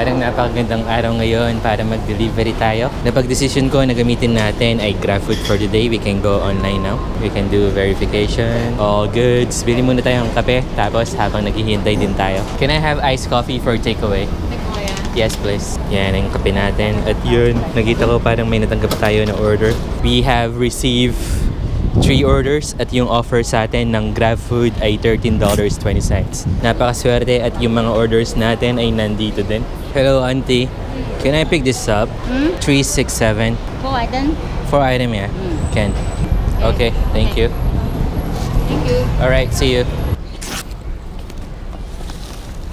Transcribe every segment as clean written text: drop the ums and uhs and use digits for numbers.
Parang napakagandang araw ngayon para mag-delivery tayo. Napag-decision ko na gamitin natin ay GrabFood for the day. We can go online now. We can do verification. All goods. Bili muna tayong kape. Tapos habang naghihintay din tayo. Can I have iced coffee for takeaway? Yes, please. Yan ang kape natin. At yun, nakita ko parang may natanggap tayo na order. We have received 3 orders at yung offer sa atin ng GrabFood ay $13.20. Napakaswerte at yung mga orders natin ay nandito din. Hello, auntie. Can I pick this up? 367. 4 item? 4 item, yeah. Can. Okay, thank you. Thank you. Alright, see you.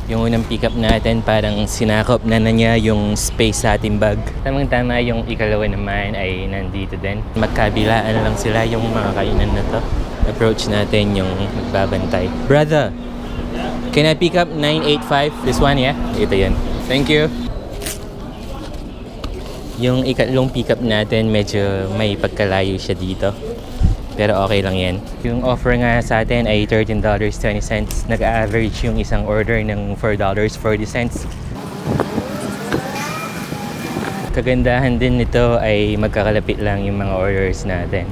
Yung unang pick up natin, parang sinakop na niya yung space sa ating bag. Tamang-tama yung ikalawa naman ay nandito din. Magkabilaan lang sila yung mga kainan na to. Approach natin yung magbabantay. Brother, can I pick up 985? This one, yeah? Ito yan. Thank you. Yung ikatlong pick up natin, medyo may pagkalayo siya dito. Pero okay lang yan. Yung offer nga sa atin ay $13.20. Nag-average yung isang order ng $4.40. Kagandahan din nito ay magkakalapit lang yung mga orders natin.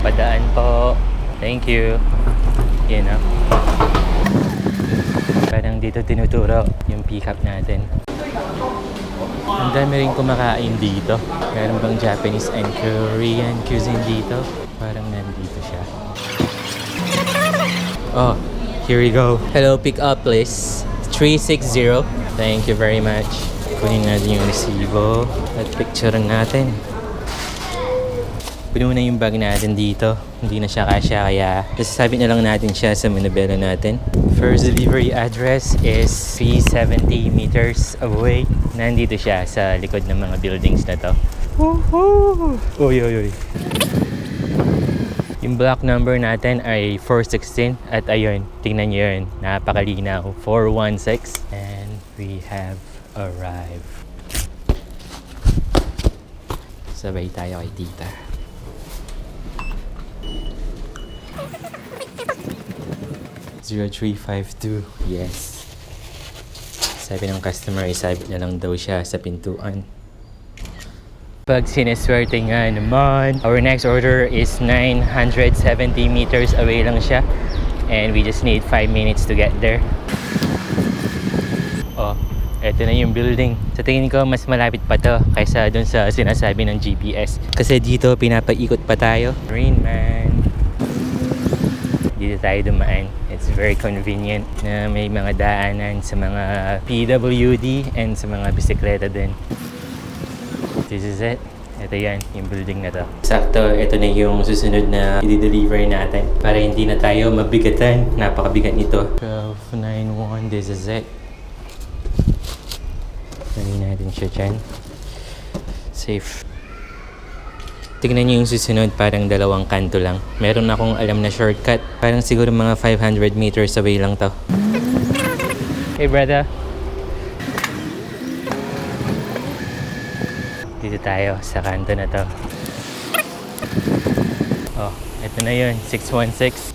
Padaan po. Thank you. Yan o. Parang dito tinuturo yung pick up natin. Ang dami rin kumakain dito. Meron bang Japanese and Korean cuisine dito? Parang nandito siya. Oh, here we go. Hello, pick up please. 360. Thank you very much. Kunin natin yung resibo at picture natin. Puno na yung bag natin dito. Hindi na siya kasya kaya sasabi na lang natin siya sa manabela natin. First delivery address is 370 meters away. Nandito siya sa likod ng mga buildings na to. Woohoo! Uy, uy, uy. Yung block number natin ay 416 at ayun, tingnan nyo yun. Napakalinaw. 416 and we have arrived. Sabay tayo kay tita. $0352. Yes. Sabi ng customer, isabit na lang daw siya sa pintuan. Pag sineswerte nga naman, our next order is 970 meters away lang siya. And we just need 5 minutes to get there. Oh, eto na yung building. Sa tingin ko, mas malapit pa to kaysa dun sa sinasabi ng GPS. Kasi dito, pinapaikot pa tayo. Green man. Dito tayo dumaan. It's very convenient na may mga daanan sa mga PWD and sa mga bisikleta din. This is it. Ito yan, yung building na to. Sakto, ito na yung susunod na i-deliver natin para hindi na tayo mabigatan. Napakabigat nito. 1291, this is it. Lagyan natin siya dyan. Safe. Tignan nyo yung susunod, parang dalawang kanto lang. Meron akong alam na shortcut. Parang siguro mga 500 meters away lang to. Hey brother. Dito tayo sa kanto na to. Oh, ito na yun. 616.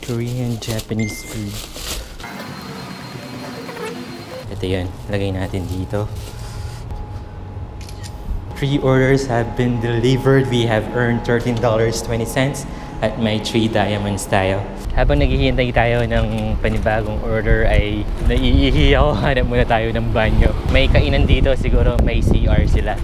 Korean, Japanese food. Ito yun. Lagay natin dito. 3 orders have been delivered. We have earned $13.20 at may 3 diamonds tayo. Habang naghihintay tayo ng panibagong order ay naiihi ako. Hanap muna tayo ng banyo. May kainan dito. Siguro may CR sila.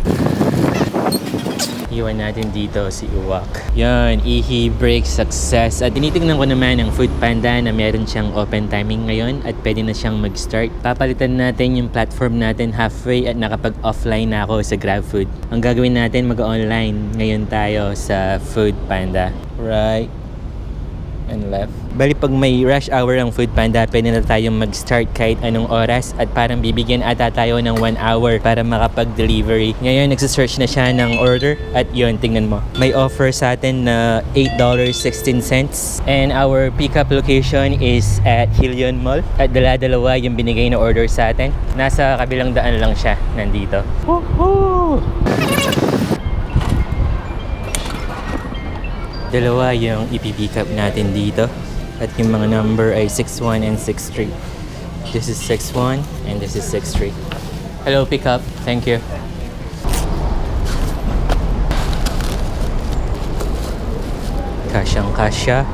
Iwan natin dito si Uwak. Yan, ihi break success. At tinitignan ko naman ang Foodpanda na meron siyang open timing ngayon at pwede na siyang mag-start. Papalitan natin yung platform natin halfway at nakapag-offline na ako sa GrabFood. Ang gagawin natin, mag-online ngayon tayo sa Foodpanda. Right and left. Bali pag may rush hour ang Foodpanda, pwede na tayong mag-start kahit anong oras at parang bibigyan ata tayo ng 1 hour para makapag-delivery. Ngayon, nagsisearch na siya ng order at yun, tingnan mo. May offer sa atin na $8.16 and our pickup location is at Hillion Mall at dala-dalawa yung binigay na order sa atin. Nasa kabilang daan lang siya, nandito. Woohoo! Dalawa yung ipipick up natin dito. At yung mga number ay 61 and 63. This is 61 and this is 63. Hello, pick up. Thank you. Kasyang kasya.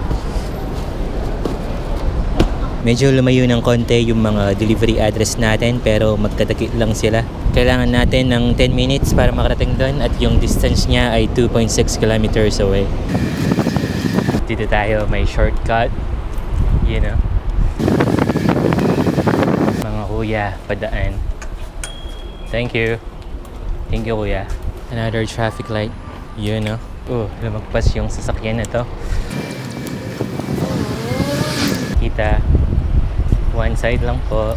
Medyo lumayo ng konti yung mga delivery address natin pero magkadikit lang sila. Kailangan natin ng 10 minutes para makarating doon at yung distance niya ay 2.6 kilometers away. Dito tayo may shortcut, you know. Mga kuya, padaan. Thank you. Thank you, kuya. Another traffic light, you know. Oh, lumagpas yung sasakyan na to. Kita. One side lang po.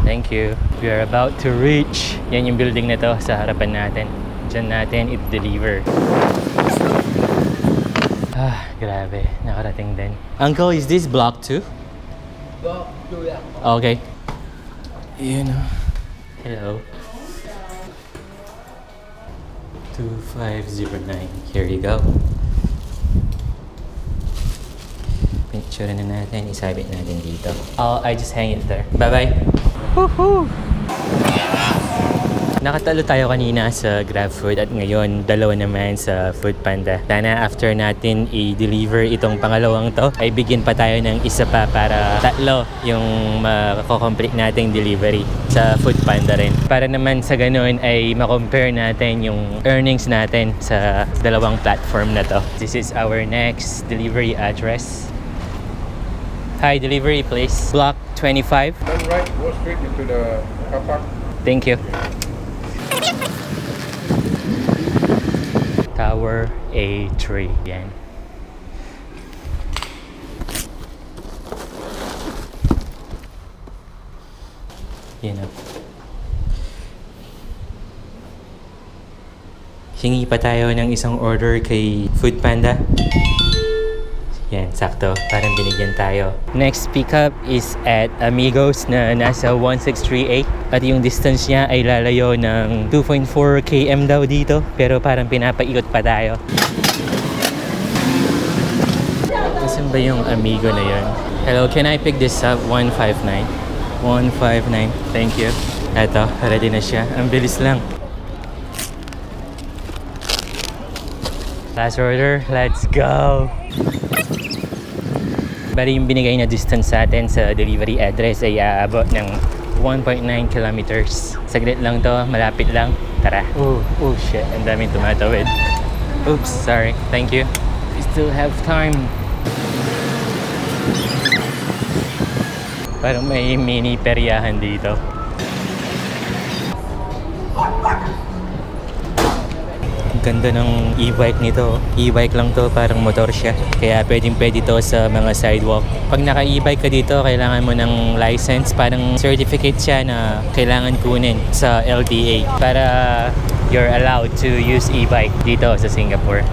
Thank you. We are about to reach. Yan yung building na to sa harapan natin. Diyan natin i-deliver. Ah, grabe. Nakarating din. Uncle, is this block 2? Block 2, yeah. Okay. You know. Hello. 2509. Here you go. Picture na natin, isabit natin dito. I just hang it there. Bye-bye! Woohoo! Nakatalo tayo kanina sa GrabFood at ngayon dalawa naman sa Foodpanda. Sana after natin i-deliver itong pangalawang to, ay bigyan pa tayo ng isa pa para tatlo yung mako-complete nating delivery sa Foodpanda rin. Para naman sa ganun ay makompare natin yung earnings natin sa dalawang platform na to. This is our next delivery address. Hi, delivery please. Block 25. Turn right, go straight into the car park. Thank you. Tower A3. Yan. Yan na. Hingi pa tayo ng isang order kay Foodpanda. Yan, sakto. Parang binigyan tayo. Next pickup is at Amigos na nasa 1638. At yung distance niya ay lalayo ng 2.4 km daw dito. Pero parang pinapaikot pa tayo. Saan ba yung Amigo na yun? Hello, can I pick this up? 159. 159. Thank you. Eto, ready na siya. Ang bilis lang. Last order. Let's go! Bali yung binigay na distance sa atin sa delivery address ay aabot ng 1.9 kilometers. Saglit lang to, malapit lang. Tara. Oh shit, ang daming tumatawid. Oops, sorry. Thank you. We still have time. Parang may mini peryahan dito. Ganda ng e-bike nito. E-bike lang to, parang motor siya. Kaya pwedeng-pwede to sa mga sidewalk. Pag naka-e-bike ka dito, kailangan mo ng license. Parang certificate siya na kailangan kunin sa LTA para you're allowed to use e-bike dito sa Singapore.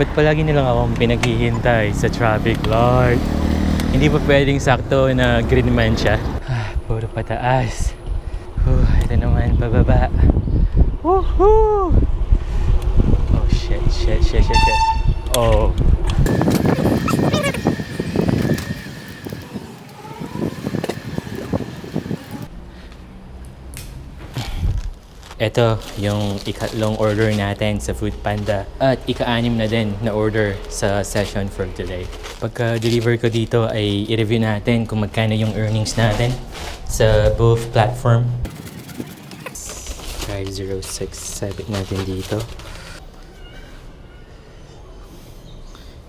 Ba't palagi nilang akong pinaghihintay sa traffic light? Hindi pa pwedeng sakto na green man siya. Puro pataas. Ito naman, pababa. Woohoo! Oh, shit. Oh. Ito yung ikatlong order natin sa Foodpanda at ika-anim na din na order sa session for today. Pagka-deliver ko dito ay i-review natin kung magkano yung earnings natin sa both platform. 506, sabit natin dito.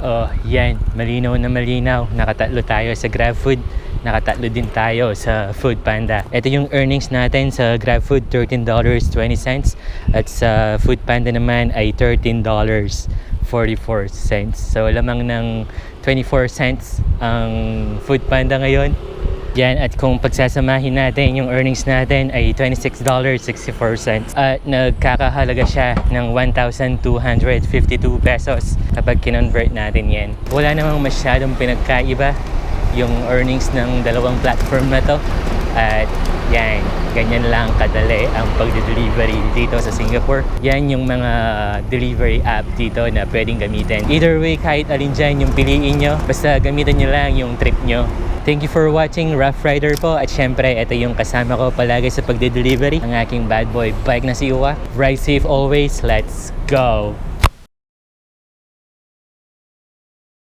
Oh, yan. Malinaw na malinaw. Nakatatlo tayo sa GrabFood. Nakatatlo din tayo sa Foodpanda. Ito yung earnings natin sa GrabFood, $13.20. At sa Foodpanda naman ay $13.44. So, lamang ng 24 cents ang Foodpanda ngayon. Yan, at kung pagsasamahin natin yung earnings natin ay $26.64 at nagkakahalaga siya ng 1,252 pesos kapag kinonvert natin yan. Wala namang masyadong pinagkaiba yung earnings ng dalawang platform na to. At yan, ganyan lang kadali ang pagde-delivery dito sa Singapore. Yan yung mga delivery app dito na pwedeng gamitin. Either way, kahit alin dyan yung piliin nyo, basta gamitin nyo lang yung trip nyo. Thank you for watching Rough Rider po. At syempre, ito yung kasama ko palagi sa pagde-delivery. Ang aking bad boy bike na si Uwa. Ride safe always. Let's go!